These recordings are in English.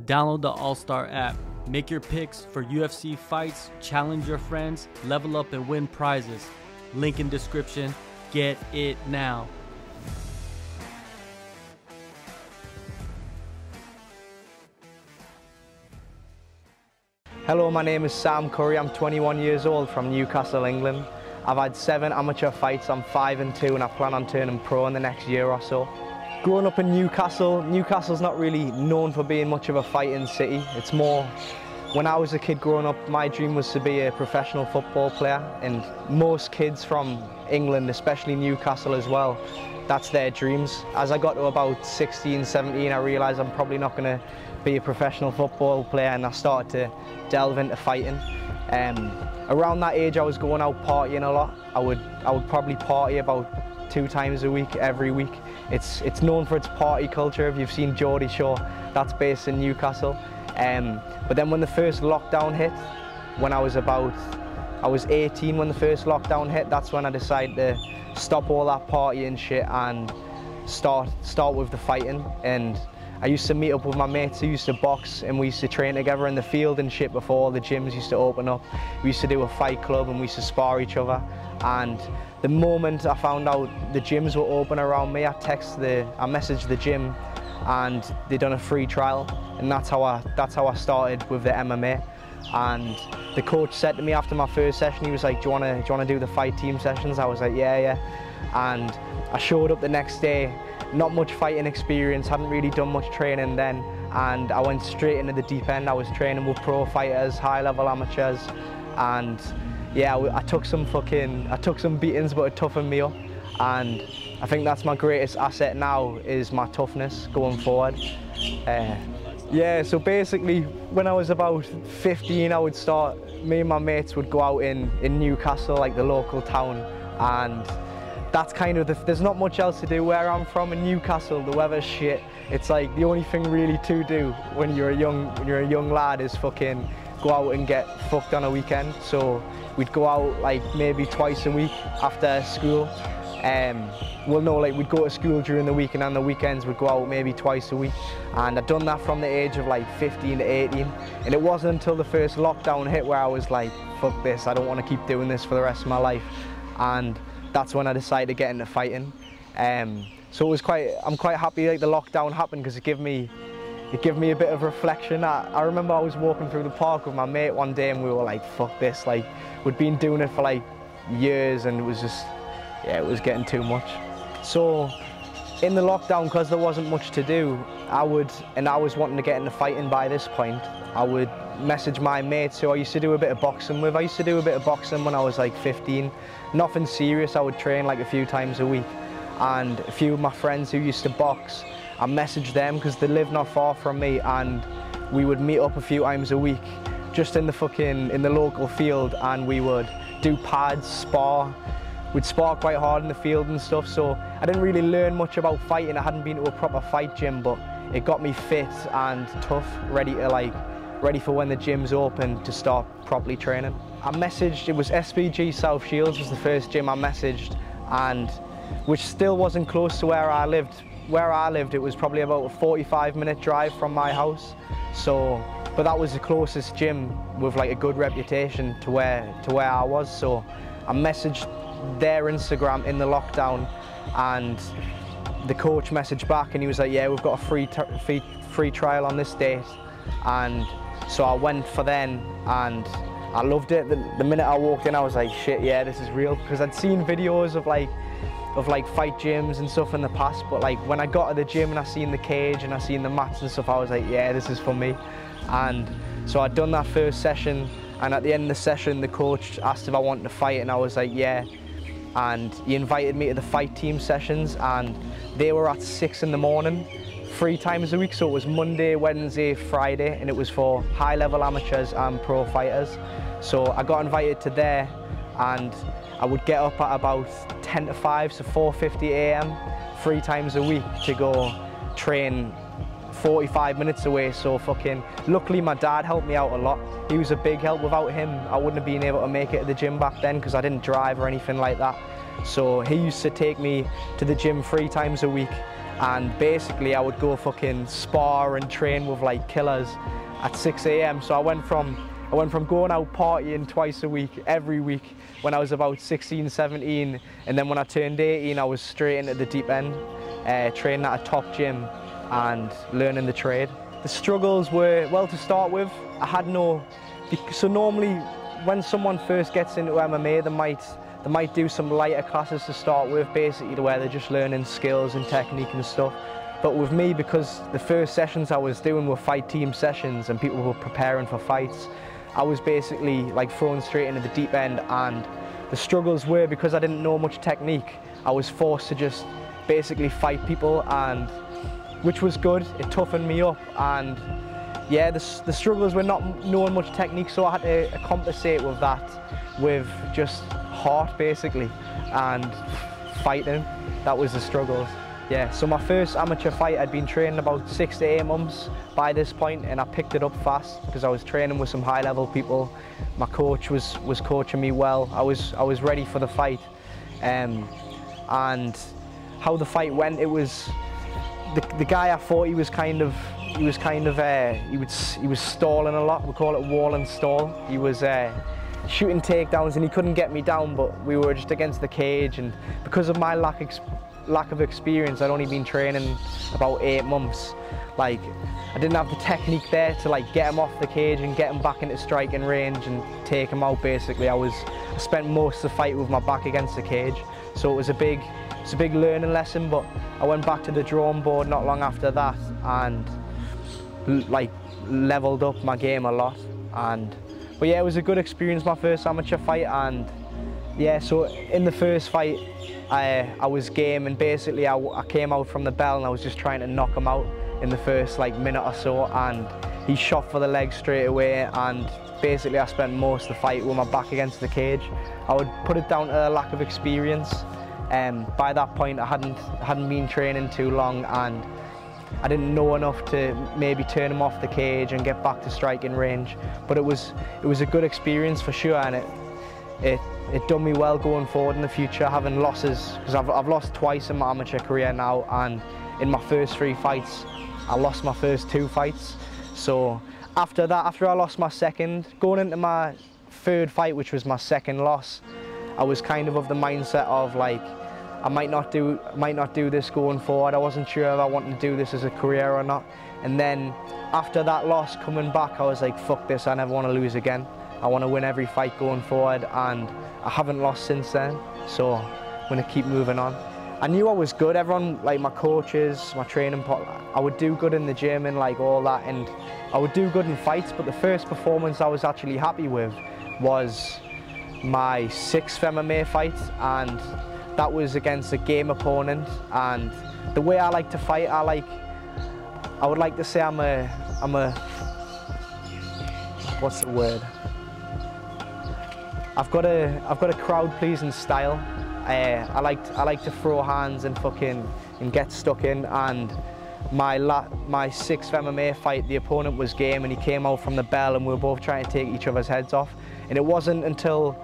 Download the AllStar app. Make your picks for UFC fights, challenge your friends, level up and win prizes. Link in description. Get it now. Hello, my name is Sam Curry. I'm 21 years old from Newcastle, England. I've had 7 amateur fights. I'm 5-2 and I plan on turning pro in the next year or so. Growing up in Newcastle, Newcastle's not really known for being much of a fighting city. It's more, when I was a kid growing up, my dream was to be a professional football player, and most kids from England, especially Newcastle as well, that's their dreams. As I got to about 16, 17, I realised I'm probably not going to be a professional football player, and I started to delve into fighting. Around that age I was going out partying a lot. I would probably party about 2 times a week, every week. It's known for its party culture. If you've seen Geordie Shore, that's based in Newcastle. But then when the first lockdown hit, when I was 18 when the first lockdown hit, that's when I decided to stop all that partying shit and start with the fighting. And I used to meet up with my mates who used to box, and we used to train together in the field and shit before all the gyms used to open up. We used to do a fight club and we used to spar each other. And the moment I found out the gyms were open around me, I messaged the gym and they done a free trial, and that's how I started with the MMA. And the coach said to me after my first session, he was like, do you want to do the fight team sessions? I was like, yeah. And I showed up the next day, not much fighting experience, hadn't really done much training then, and I went straight into the deep end. I was training with pro fighters, high-level amateurs, and yeah, I took some beatings, but it toughened me up, and I think that's my greatest asset now, is my toughness going forward. Yeah, so basically when I was about 15, me and my mates would go out in Newcastle, like the local town, and that's kind of there's not much else to do where I'm from in Newcastle. The weather's shit. It's like the only thing really to do when you're a young lad is fucking go out and get fucked on a weekend. So we'd go out like maybe twice a week after school. Well, no, like we'd go to school during the week, and on the weekends we'd go out maybe twice a week. And I'd done that from the age of like 15 to 18. And it wasn't until the first lockdown hit where I was like, fuck this, I don't want to keep doing this for the rest of my life. And that's when I decided to get into fighting. So I'm quite happy like the lockdown happened, because it gave me a bit of reflection. I remember I was walking through the park with my mate one day, and we were like, fuck this, like we'd been doing it for like years, and it was just, yeah, it was getting too much. So in the lockdown, because there wasn't much to do, I was wanting to get into fighting by this point, I would message my mates who I used to do a bit of boxing with. I used to do a bit of boxing when I was like 15. Nothing serious, I would train like a few times a week. And a few of my friends who used to box, I messaged them because they live not far from me, and we would meet up a few times a week just in the local field, and we would do pads, spar. We'd spar quite hard in the field and stuff, so I didn't really learn much about fighting. I hadn't been to a proper fight gym, but it got me fit and tough, ready for when the gym's open to start properly training. I messaged, it was SPG South Shields was the first gym I messaged, and which still wasn't close to where I lived. Where I lived, it was probably about a 45-minute drive from my house. So, but that was the closest gym with like a good reputation to where I was. So I messaged their Instagram in the lockdown, and the coach messaged back, and he was like, yeah, we've got a free trial on this date. And so I went for then, and I loved it. The minute I walked in, I was like, shit, yeah, this is real, because I'd seen videos of like fight gyms and stuff in the past, but like when I got to the gym and I seen the cage and I seen the mats and stuff, I was like, yeah, this is for me. And so I'd done that first session, and at the end of the session the coach asked if I wanted to fight, and I was like, yeah. And he invited me to the fight team sessions, and they were at 6 in the morning, 3 times a week. So it was Monday, Wednesday, Friday, and it was for high-level amateurs and pro fighters. So I got invited to there, and I would get up at about 10 to 5, so 4:50 AM, 3 times a week to go train 45 minutes away. So fucking, luckily my dad helped me out a lot. He was a big help. Without him, I wouldn't have been able to make it to the gym back then, because I didn't drive or anything like that. So he used to take me to the gym 3 times a week, and basically I would go fucking spar and train with like killers at 6 AM. So I went from going out partying twice a week, every week, when I was about 16, 17, and then when I turned 18, I was straight into the deep end, training at a top gym and learning the trade. The struggles were, well, to start with, I had no, so normally when someone first gets into MMA, they might do some lighter classes to start with, basically to where they're just learning skills and technique and stuff. But with me, because the first sessions I was doing were fight team sessions and people were preparing for fights, I was basically like thrown straight into the deep end, and the struggles were, because I didn't know much technique, I was forced to just basically fight people, and which was good. It toughened me up, and yeah, the struggles were not knowing much technique, so I had to compensate with that with just heart basically and fighting. That was the struggles. Yeah, so my first amateur fight, I'd been training about 6 to 8 months by this point, and I picked it up fast because I was training with some high level people. My coach was coaching me well. I was ready for the fight. And how the fight went, it was the guy, I thought he was stalling a lot. We call it wall and stall. He was shooting takedowns and he couldn't get me down, but we were just against the cage, and because of my lack of experience, I'd only been training about 8 months. Like, I didn't have the technique there to like get him off the cage and get him back into striking range and take him out basically. I spent most of the fight with my back against the cage, so it was a big learning lesson. But I went back to the drawing board not long after that and like leveled up my game a lot. But yeah, it was a good experience, my first amateur fight. And yeah, so in the first fight I was game, and basically I came out from the bell and I was just trying to knock him out in the first like minute or so, and he shot for the leg straight away, and basically I spent most of the fight with my back against the cage. I would put it down to a lack of experience. By that point I hadn't been training too long, and I didn't know enough to maybe turn him off the cage and get back to striking range. But it was a good experience for sure, and it done me well going forward in the future, having losses, because I've lost twice in my amateur career now, and in my first 3 fights I lost my first 2 fights. So after that, after I lost my second, going into my 3rd fight, which was my 2nd loss, I was kind of the mindset of like, I might not do this going forward. I wasn't sure if I wanted to do this as a career or not. And then after that loss, coming back, I was like, fuck this, I never want to lose again. I want to win every fight going forward, and I haven't lost since then, so I'm going to keep moving on. I knew I was good. Everyone, like my coaches, my training partner, I would do good in the gym and like all that, and I would do good in fights. But the first performance I was actually happy with was my 6th MMA fight, and that was against a game opponent. And the way I like to fight, I would like to say I'm a what's the word? I've got a crowd pleasing style. I like to throw hands and get stuck in. And my 6th MMA fight, the opponent was game, and he came out from the bell, and we were both trying to take each other's heads off. And it wasn't until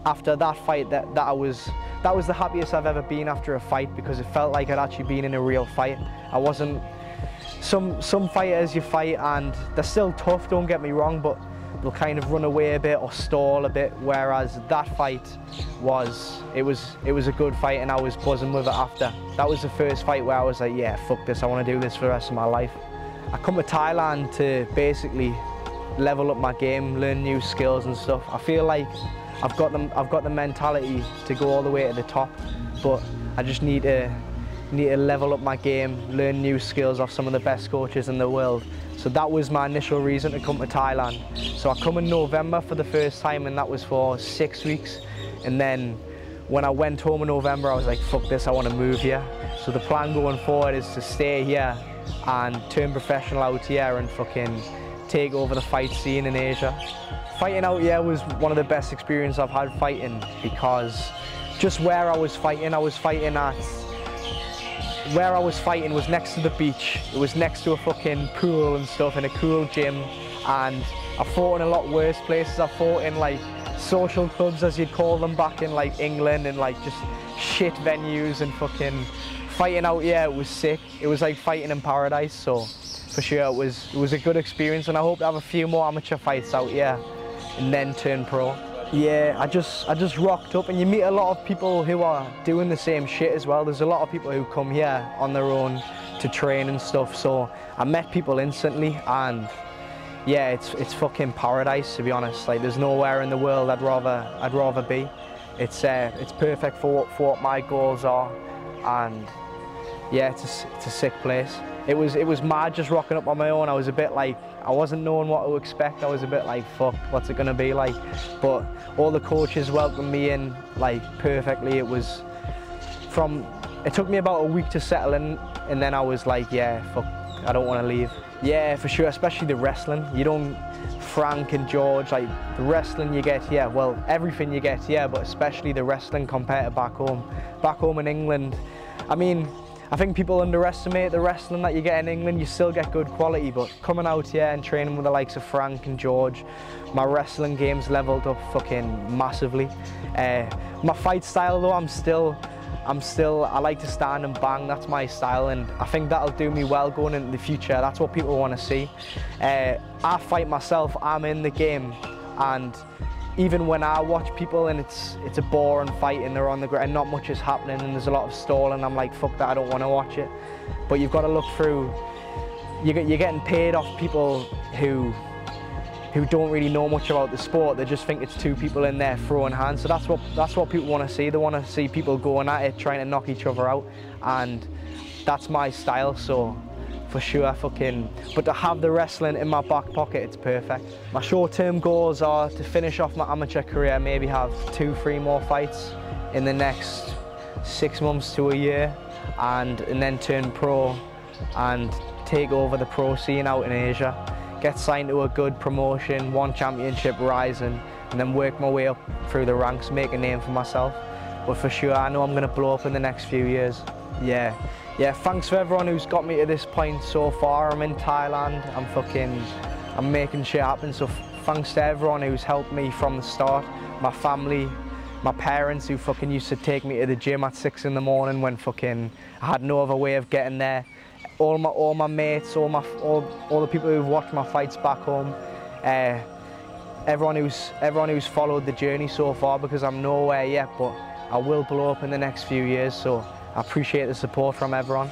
after that fight that that was the happiest I've ever been after a fight, because it felt like I'd actually been in a real fight. I wasn't. Some fighters you fight and they're still tough, don't get me wrong, but they'll kind of run away a bit or stall a bit, whereas that fight was a good fight, and I was buzzing with it after. That was the first fight where I was like, yeah, fuck this, I want to do this for the rest of my life. I come to Thailand to basically level up my game, learn new skills and stuff. I feel like I've got the mentality to go all the way to the top, but I just need to level up my game, learn new skills off some of the best coaches in the world. So that was my initial reason to come to Thailand. So I come in November for the first time, and that was for 6 weeks. And then when I went home in November, I was like, fuck this, I want to move here. So the plan going forward is to stay here and turn professional out here and fucking take over the fight scene in Asia. Fighting out here was one of the best experiences I've had fighting, because just where I was fighting was next to the beach. It was next to a fucking pool and stuff, in a cool gym. And I fought in a lot worse places. I fought in like social clubs, as you'd call them back in like England, and like just shit venues, and fucking fighting out here, it was sick. It was like fighting in paradise, so for sure it was a good experience, and I hope to have a few more amateur fights out here and then turn pro. Yeah, I just rocked up, and you meet a lot of people who are doing the same shit as well. There's a lot of people who come here on their own to train and stuff, so I met people instantly, and yeah, it's fucking paradise, to be honest. Like, there's nowhere in the world I'd rather be. It's perfect for what my goals are, and yeah, it's a sick place. It was mad just rocking up on my own. I was a bit like, I wasn't knowing what to expect. I was a bit like, fuck, what's it gonna be like? But all the coaches welcomed me in like perfectly. It took me about a week to settle in, and then I was like, yeah, fuck, I don't want to leave. Yeah, for sure, especially the wrestling. You don't, Frank and George, like the wrestling you get here, well, everything you get here, but especially the wrestling compared to back home. Back home in England, I mean, I think people underestimate the wrestling that you get in England. You still get good quality, but coming out here and training with the likes of Frank and George, my wrestling game's leveled up fucking massively. My fight style though, I like to stand and bang. That's my style, and I think that'll do me well going into the future. That's what people want to see. I fight myself, I'm in the game, and even when I watch people and it's a boring fight and they're on the ground and not much is happening and there's a lot of stalling, I'm like, fuck that, I don't want to watch it. But you've got to look through, you're getting paid off people who don't really know much about the sport. They just think it's two people in there throwing hands. So that's what people want to see. They want to see people going at it, trying to knock each other out, and that's my style. So for sure, but to have the wrestling in my back pocket, it's perfect. My short-term goals are to finish off my amateur career, maybe have 2-3 more fights in the next 6 months to a year, and then turn pro and take over the pro scene out in Asia. Get signed to a good promotion, one championship rising, and then work my way up through the ranks, make a name for myself. But for sure, I know I'm going to blow up in the next few years. Yeah, thanks for everyone who's got me to this point so far. I'm in Thailand, I'm making shit happen, so thanks to everyone who's helped me from the start. My family, my parents who used to take me to the gym at 6 in the morning when I had no other way of getting there. All my mates, all the people who've watched my fights back home. Everyone who's followed the journey so far, because I'm nowhere yet, but I will blow up in the next few years, so I appreciate the support from everyone.